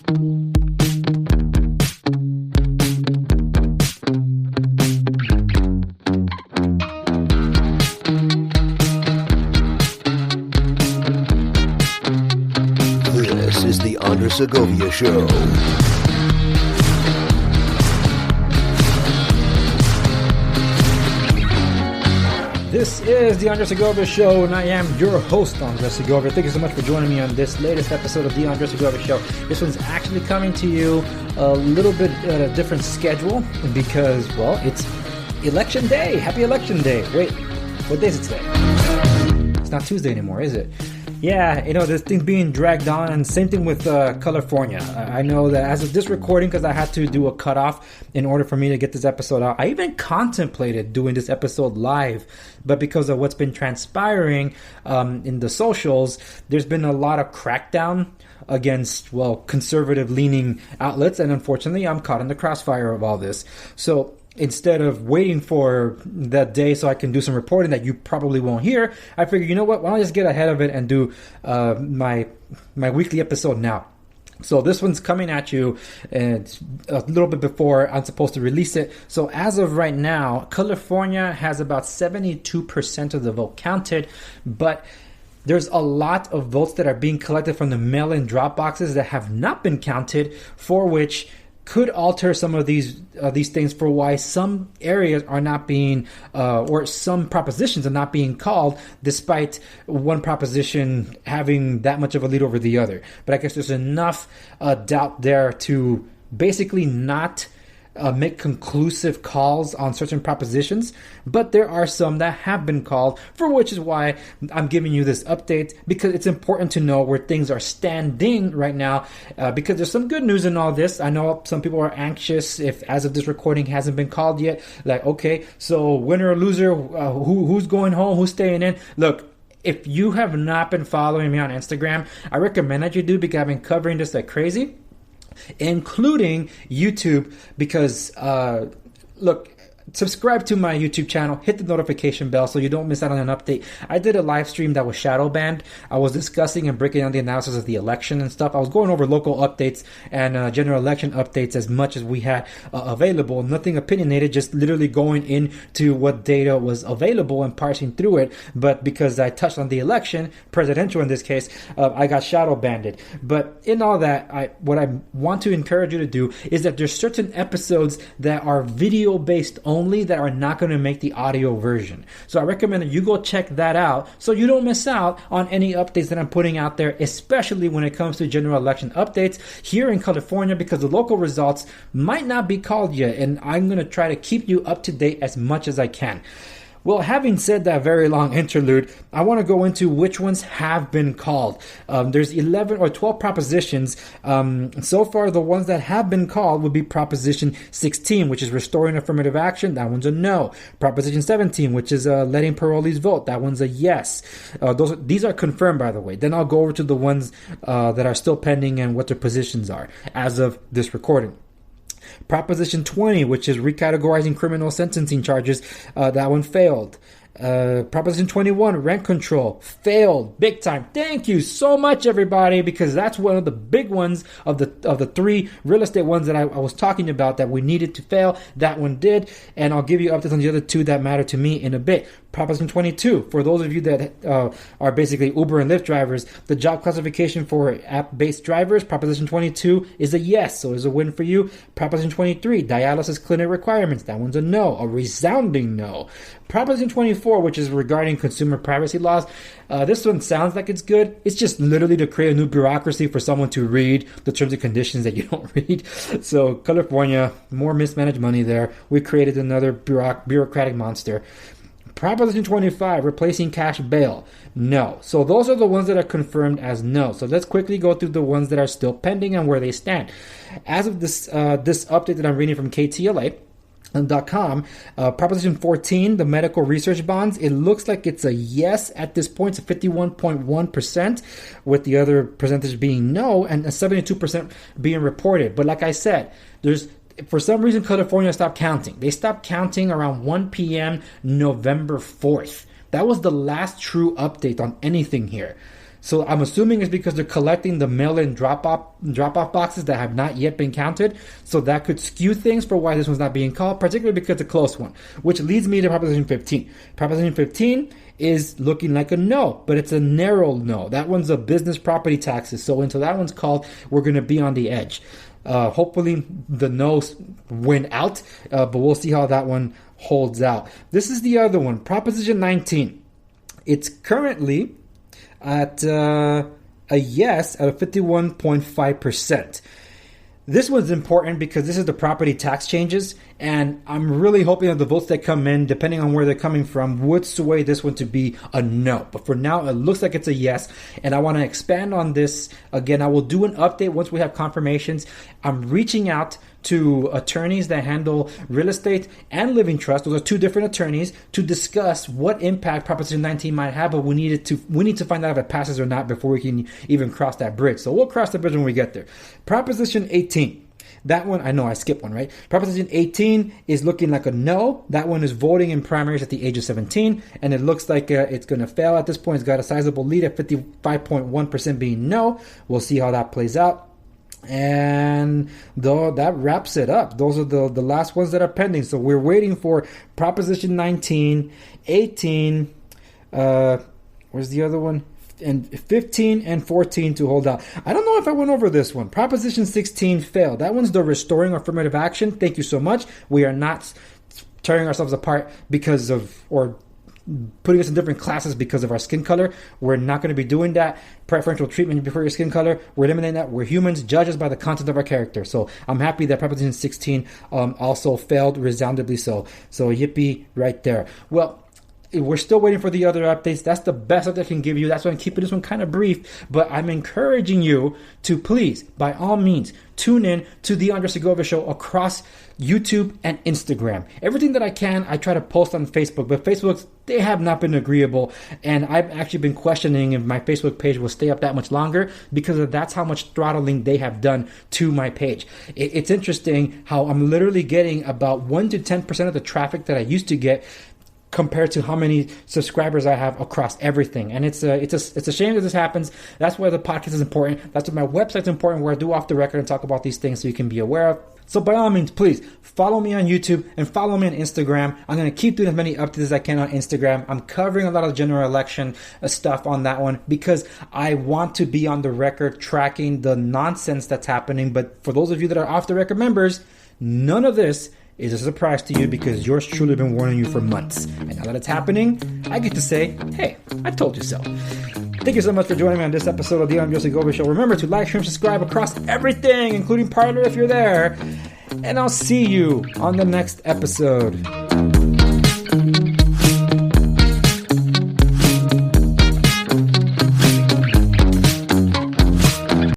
This is the Andres Segovia Show. This is the Andres Segovia Show, and I am your host, Andres Segovia. Thank you so much for joining me on this latest episode of the Andres Segovia Show. This one's actually coming to you a little bit at a different schedule because, well, it's Election Day. Happy Election Day. Wait, what day is it today? It's not Tuesday anymore, is it? Yeah, this thing's being dragged on, and same thing with California. I know that as of this recording, because I had to do a cutoff in order for me to get this episode out, I even contemplated doing this episode live, but because of what's been transpiring in the socials, there's been a lot of crackdown against, well, conservative-leaning outlets, and unfortunately, I'm caught in the crossfire of all this. So instead of waiting for that day so I can do some reporting that you probably won't hear, I figured, you know what, why don't I just get ahead of it and do my weekly episode now. So this one's coming at you and a little bit before I'm supposed to release it. So as of right now, California has about 72% of the vote counted, but there's a lot of votes that are being collected from the mail-in drop boxes that have not been counted, for which could alter some of these things for why some areas are not being or some propositions are not being called, despite one proposition having that much of a lead over the other. But I guess there's enough doubt there to basically not make conclusive calls on certain propositions, but there are some that have been called, for which is why I'm giving you this update, because it's important to know where things are standing right now, because there's some good news in all this. I know some people are anxious if, as of this recording, hasn't been called yet, like, okay, so winner or loser, who's going home, who's staying in? Look, if you have not been following me on Instagram, I recommend that you do, because I've been covering this like crazy, including YouTube, because look, subscribe to my YouTube channel, hit the notification bell so you don't miss out on an update. I did a live stream that was shadow banned. I was discussing and breaking down the analysis of the election and stuff. I was going over local updates and general election updates as much as we had available. Nothing opinionated, just literally going into what data was available and parsing through it. But because I touched on the election, presidential in this case, I got shadow banned. But in all that, what I want to encourage you to do is that there's certain episodes that are video based only, that are not going to make the audio version. So I recommend that you go check that out so you don't miss out on any updates that I'm putting out there, especially when it comes to general election updates here in California, because the local results might not be called yet, and I'm going to try to keep you up to date as much as I can. Well, having said that very long interlude, I want to go into which ones have been called. There's 11 or 12 propositions. So far, the ones that have been called would be Proposition 16, which is restoring affirmative action. That one's a no. Proposition 17, which is letting parolees vote. That one's a yes. These are confirmed, by the way. Then I'll go over to the ones that are still pending and what their positions are as of this recording. Proposition 20, which is recategorizing criminal sentencing charges, that one failed. Proposition 21, rent control, failed big time. Thank you so much, everybody, because that's one of the big ones of the three real estate ones that I was talking about that we needed to fail. That one did, and I'll give you updates on the other two that matter to me in a bit. Proposition 22, for those of you that are basically Uber and Lyft drivers, the job classification for app-based drivers, Proposition 22 is a yes, so it's a win for you. Proposition 23, dialysis clinic requirements, that one's a no, a resounding no. Proposition 24, which is regarding consumer privacy laws, this one sounds like it's good. It's just literally to create a new bureaucracy for someone to read the terms and conditions that you don't read. So California, more mismanaged money there. We created another bureaucratic monster. Proposition 25, replacing cash bail. No. So those are the ones that are confirmed as no. So let's quickly go through the ones that are still pending and where they stand. As of this update that I'm reading from KTLA.com, Proposition 14, the medical research bonds, it looks like it's a yes at this point. It's 51.1%, with the other percentage being no, and 72% being reported. But like I said, for some reason, California stopped counting. They stopped counting around 1 p.m. November 4th. That was the last true update on anything here. So I'm assuming it's because they're collecting the mail-in drop-off boxes that have not yet been counted. So that could skew things for why this one's not being called, particularly because it's a close one, which leads me to Proposition 15. Proposition 15 is looking like a no, but it's a narrow no. That one's a business property taxes. So until that one's called, we're going to be on the edge. Hopefully the no's win out, but we'll see how that one holds out. This is the other one, Proposition 19. It's currently at a yes at a 51.5%. This one's important because this is the property tax changes, and I'm really hoping that the votes that come in, depending on where they're coming from, would sway this one to be a no. But for now, it looks like it's a yes, and I want to expand on this. Again, I will do an update once we have confirmations. I'm reaching out to attorneys that handle real estate and living trust. Those are two different attorneys to discuss what impact Proposition 19 might have, but we need to find out if it passes or not before we can even cross that bridge. So we'll cross the bridge when we get there. Proposition 18. That one, I know I skipped one, right? Proposition 18 is looking like a no. That one is voting in primaries at the age of 17, and it looks like it's going to fail at this point. It's got a sizable lead at 55.1% being no. We'll see how that plays out. And though that wraps it up. Those are the last ones that are pending. So we're waiting for Proposition 19, 18, where's the other one? And 15 and 14 to hold out. I don't know if I went over this one. Proposition 16 failed. That one's the restoring affirmative action. Thank you so much. We are not tearing ourselves apart because of, or putting us in different classes because of our skin color. We're not going to be doing that. Preferential treatment before your skin color. We're eliminating that. We're humans. Judge us by the content of our character. So I'm happy that Proposition 16 also failed resoundingly so. So yippee right there. Well, we're still waiting for the other updates. That's the best update I can give you. That's why I'm keeping this one kind of brief. But I'm encouraging you to please, by all means, tune in to the Andres Segovia Show across YouTube and Instagram. Everything that I can, I try to post on Facebook. But Facebook, they have not been agreeable. And I've actually been questioning if my Facebook page will stay up that much longer because that's how much throttling they have done to my page. It's interesting how I'm literally getting about 1 to 10% of the traffic that I used to get compared to how many subscribers I have across everything. And it's a shame that this happens. That's why the podcast is important. That's why my website's important, where I do off the record and talk about these things so you can be aware of. So by all means, please follow me on YouTube and follow me on Instagram. I'm going to keep doing as many updates as I can on Instagram. I'm covering a lot of general election stuff on that one because I want to be on the record tracking the nonsense that's happening. But for those of you that are off the record members, none of this is a surprise to you because yours truly been warning you for months. And now that it's happening, I get to say, hey, I told you so. Thank you so much for joining me on this episode of the Andres Segovia Show. Remember to like, share, and subscribe across everything, including Parler if you're there. And I'll see you on the next episode.